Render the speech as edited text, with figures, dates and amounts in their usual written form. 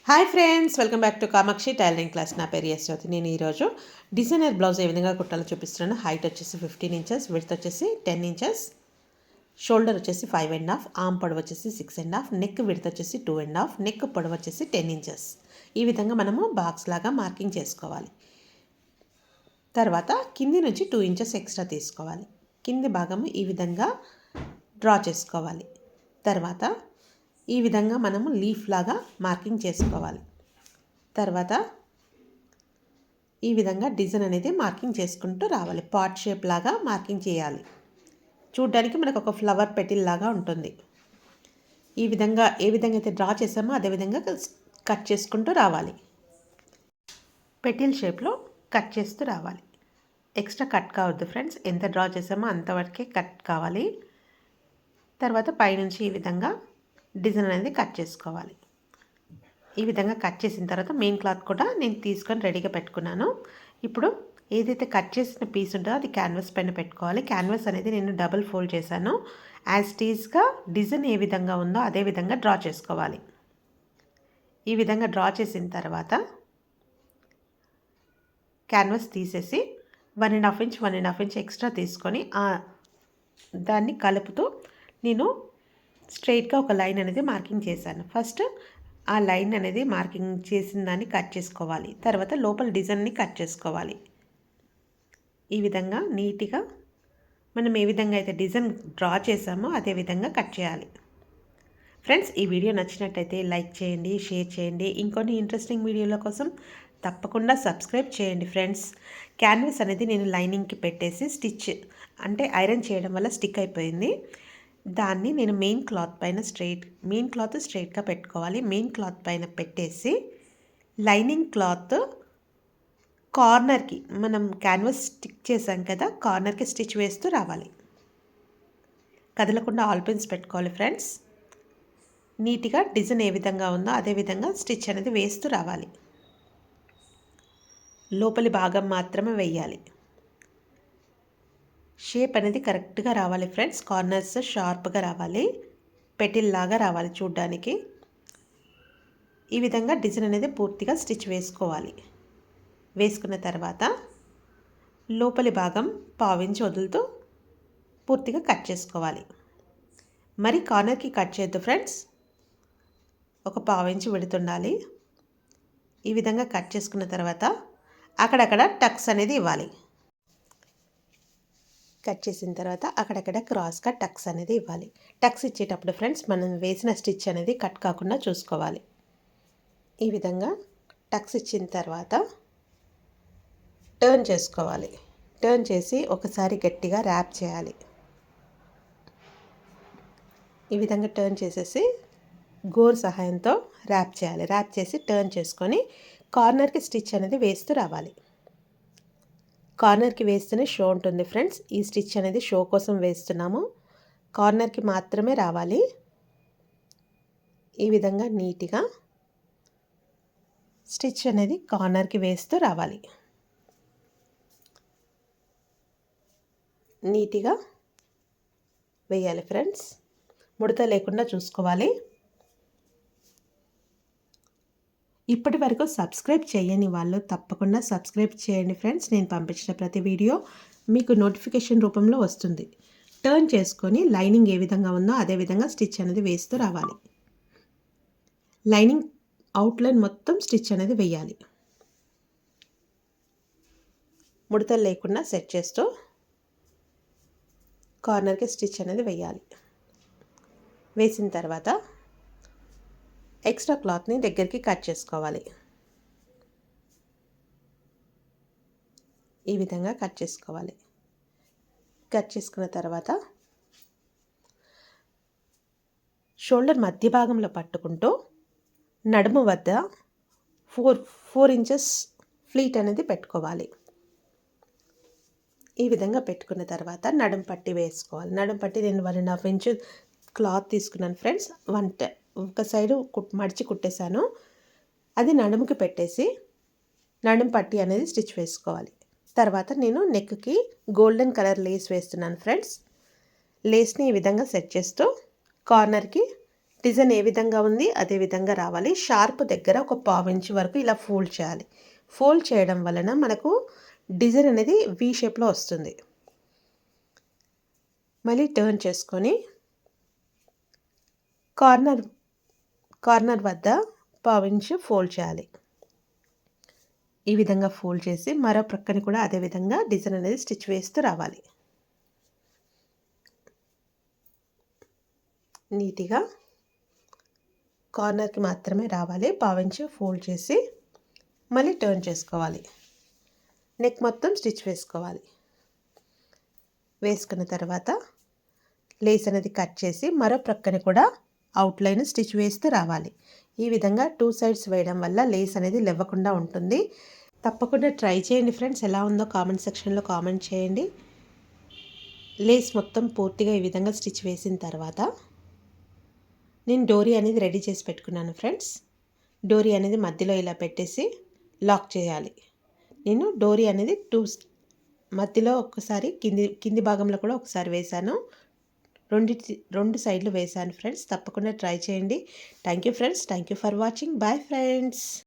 Hi friends, welcome back to Kamakshi tailoring class. నా పేరు యశ్వతి. నేను ఈరోజు డిజైనర్ బ్లౌజ్ ఏ విధంగా కుట్టాలో చూపిస్తున్నాను. హైట్ వచ్చేసి 15 ఇంచెస్, విడ్త్ వచ్చేసి 10 ఇంచెస్, షోల్డర్ వచ్చేసి 5.5, ఆర్మ్ పొడవు వచ్చేసి 6.5, నెక్ విడ్త్ వచ్చేసి 2.5, నెక్ పొడవు వచ్చేసి 10 ఇంచెస్. ఈ విధంగా మనము బాక్స్ లాగా మార్కింగ్ చేసుకోవాలి. తర్వాత కింది నుంచి 2 ఇంచెస్ ఎక్స్ట్రా తీసుకోవాలి. కింది భాగము ఈ విధంగా డ్రా చేసుకోవాలి. తర్వాత ఈ విధంగా మనము లీఫ్ లాగా మార్కింగ్ చేసుకోవాలి. తర్వాత ఈ విధంగా డిజైన్ అనేది మార్కింగ్ చేసుకుంటూ రావాలి. పాట్ షేప్ లాగా మార్కింగ్ చేయాలి. చూడ్డానికి మనకు ఒక ఫ్లవర్ పెటిల్ లాగా ఉంటుంది. ఈ విధంగా ఏ విధంగా అయితే డ్రా చేసామో అదే విధంగా కట్ చేసుకుంటూ రావాలి. పెటిల్ షేప్లో కట్ చేస్తూ రావాలి. ఎక్స్ట్రా కట్ కావద్దు ఫ్రెండ్స్. ఎంత డ్రా చేసామో అంతవరకే కట్ కావాలి. తర్వాత పైనుంచి ఈ విధంగా డిజైన్ అనేది కట్ చేసుకోవాలి. ఈ విధంగా కట్ చేసిన తర్వాత మెయిన్ క్లాత్ కూడా నేను తీసుకొని రెడీగా పెట్టుకున్నాను. ఇప్పుడు ఏదైతే కట్ చేసిన పీస్ ఉంటుందో అది క్యాన్వాస్ పైన పెట్టుకోవాలి. క్యాన్వాస్ అనేది నేను డబుల్ ఫోల్డ్ చేశాను. యాజ్ టీజ్గా డిజైన్ ఏ విధంగా ఉందో అదే విధంగా డ్రా చేసుకోవాలి. ఈ విధంగా డ్రా చేసిన తర్వాత క్యాన్వాస్ తీసేసి 1.5 ఇంచ్ ఎక్స్ట్రా తీసుకొని దాన్ని కలుపుతూ నేను స్ట్రైట్గా ఒక లైన్ అనేది మార్కింగ్ చేశాను. ఫస్ట్ ఆ లైన్ అనేది మార్కింగ్ చేసిన దాన్ని కట్ చేసుకోవాలి. తర్వాత లోపల డిజైన్ని కట్ చేసుకోవాలి. ఈ విధంగా నీట్గా మనం ఏ విధంగా అయితే డిజైన్ డ్రా చేసామో అదే విధంగా కట్ చేయాలి. ఫ్రెండ్స్, ఈ వీడియో నచ్చినట్టయితే లైక్ చేయండి, షేర్ చేయండి. ఇంకొన్ని ఇంట్రెస్టింగ్ వీడియోల కోసం తప్పకుండా సబ్స్క్రైబ్ చేయండి ఫ్రెండ్స్. క్యాన్వాస్ అనేది నేను లైనింగ్కి పెట్టేసి ఐరన్ చేయడం వల్ల స్టిక్ అయిపోయింది. దాన్ని నేను మెయిన్ క్లాత్ స్ట్రైట్గా పెట్టుకోవాలి. మెయిన్ క్లాత్ పైన పెట్టేసి లైనింగ్ క్లాత్ కార్నర్కి మనం క్యాన్వాస్ స్టిక్ చేసాం కదా, కార్నర్కి స్టిచ్ వేస్తూ రావాలి. కదలకుండా ఆల్ పిన్స్ పెట్టుకోవాలి ఫ్రెండ్స్. నీట్గా డిజైన్ ఏ విధంగా ఉందో అదే విధంగా స్టిచ్ అనేది వేస్తూ రావాలి. లోపలి భాగం మాత్రమే వేయాలి. షేప్ అనేది కరెక్ట్గా రావాలి ఫ్రెండ్స్. కార్నర్స్ షార్ప్గా రావాలి, పెటిల్ లాగా రావాలి చూడ్డానికి. ఈ విధంగా డిజైన్ అనేది పూర్తిగా స్టిచ్ వేసుకోవాలి. వేసుకున్న తర్వాత లోపలి భాగం 1/4 ఇంచ్ వదులుతూ పూర్తిగా కట్ చేసుకోవాలి. మరి కార్నర్కి కట్ చేయొద్దు ఫ్రెండ్స్, ఒక 1/4 ఇంచ్ విడుతుండాలి. ఈ విధంగా కట్ చేసుకున్న తర్వాత అక్కడక్కడ టక్స్ అనేది ఇవ్వాలి. కట్ చేసిన తర్వాత అక్కడక్కడ క్రాస్గా టక్స్ అనేది ఇవ్వాలి. టక్స్ ఇచ్చేటప్పుడు ఫ్రెండ్స్ మనం వేసిన స్టిచ్ అనేది కట్ కాకుండా చూసుకోవాలి. ఈ విధంగా టక్స్ ఇచ్చిన తర్వాత టర్న్ చేసుకోవాలి. టర్న్ చేసి ఒకసారి గట్టిగా ర్యాప్ చేయాలి. ఈ విధంగా టర్న్ చేసేసి గోర్ సహాయంతో ర్యాప్ చేయాలి. ర్యాప్ చేసి టర్న్ చేసుకొని కార్నర్కి స్టిచ్ అనేది వేస్తూ రావాలి. కార్నర్కి వేస్తేనే షో ఉంటుంది ఫ్రెండ్స్. ఈ స్టిచ్ అనేది షో కోసం వేస్తున్నాము. కార్నర్కి మాత్రమే రావాలి. ఈ విధంగా నీట్గా స్టిచ్ అనేది కార్నర్కి వేస్తూ రావాలి. నీట్గా వేయాలి ఫ్రెండ్స్. ముడత లేకుండా చూసుకోవాలి. ఇప్పటి వరకు సబ్స్క్రైబ్ చేయని వాళ్ళు తప్పకుండా సబ్స్క్రైబ్ చేయండి ఫ్రెండ్స్. నేను పంపించిన ప్రతి వీడియో మీకు నోటిఫికేషన్ రూపంలో వస్తుంది. టర్న్ చేసుకొని లైనింగ్ ఏ విధంగా ఉందో అదే విధంగా స్టిచ్ అనేది వేస్తూ రావాలి. లైనింగ్ అవుట్లైన్ మొత్తం స్టిచ్ అనేది వేయాలి. ముడతలు లేకుండా సెట్ చేస్తూ కార్నర్కి స్టిచ్ అనేది వేయాలి. వేసిన తర్వాత ఎక్స్ట్రా క్లాత్ని దగ్గరికి కట్ చేసుకోవాలి. ఈ విధంగా కట్ చేసుకోవాలి. కట్ చేసుకున్న తర్వాత షోల్డర్ మధ్య భాగంలో పట్టుకుంటూ నడుము వద్ద 4 ఇంచెస్ ఫ్లీట్ అనేది పెట్టుకోవాలి. ఈ విధంగా పెట్టుకున్న తర్వాత నడుము పట్టి వేసుకోవాలి. నడుము పట్టి నేను 1.5 ఇంచ్ క్లాత్ తీసుకున్నాను ఫ్రెండ్స్. ఒక సైడు మడిచి కుట్టేశాను. అది నడుముకి పెట్టేసి నడుము పట్టి అనేది స్టిచ్ వేసుకోవాలి. తర్వాత నేను నెక్కి గోల్డెన్ కలర్ లేస్ వేస్తున్నాను ఫ్రెండ్స్. లేస్ని ఈ విధంగా సెట్ చేస్తూ కార్నర్కి డిజైన్ ఏ విధంగా ఉంది అదే విధంగా రావాలి. షార్ప్ దగ్గర ఒక 1/4 ఇంచ్ వరకు ఇలా ఫోల్డ్ చేయాలి. ఫోల్డ్ చేయడం వలన మనకు డిజైన్ అనేది వి షేప్లో వస్తుంది. మళ్ళీ టర్న్ చేసుకొని కార్నర్ వద్ద 1/4 ఇంచ్ ఫోల్డ్ చేయాలి. ఈ విధంగా ఫోల్డ్ చేసి మరో ప్రక్కని కూడా అదే విధంగా డిజైన్ అనేది స్టిచ్ వేస్తూ రావాలి. నీట్గా కార్నర్కి మాత్రమే రావాలి. 1/4 ఇంచ్ ఫోల్డ్ చేసి మళ్ళీ టర్న్ చేసుకోవాలి. నెక్ మొత్తం స్టిచ్ వేసుకోవాలి. వేసుకున్న తర్వాత లేస్ అనేది కట్ చేసి మరో ప్రక్కని కూడా అవుట్లైన్ స్టిచ్ వేస్తూ రావాలి. ఈ విధంగా 2 సైడ్స్ వేయడం వల్ల లేస్ అనేది లెవ్వకుండా ఉంటుంది. తప్పకుండా ట్రై చేయండి ఫ్రెండ్స్. ఎలా ఉందో కామెంట్ సెక్షన్లో కామెంట్ చేయండి. లేస్ మొత్తం పూర్తిగా ఈ విధంగా స్టిచ్ వేసిన తర్వాత నేను డోరీ అనేది రెడీ చేసి పెట్టుకున్నాను ఫ్రెండ్స్. డోరీ అనేది మధ్యలో ఇలా పెట్టేసి లాక్ చేయాలి. నేను డోరీ అనేది మధ్యలో ఒక్కసారి కింది భాగంలో కూడా ఒకసారి వేశాను. రెండు సైడ్లు వేశాను ఫ్రెండ్స్. తప్పకుండా ట్రై చేయండి. Thank you friends. Thank you for watching. Bye friends.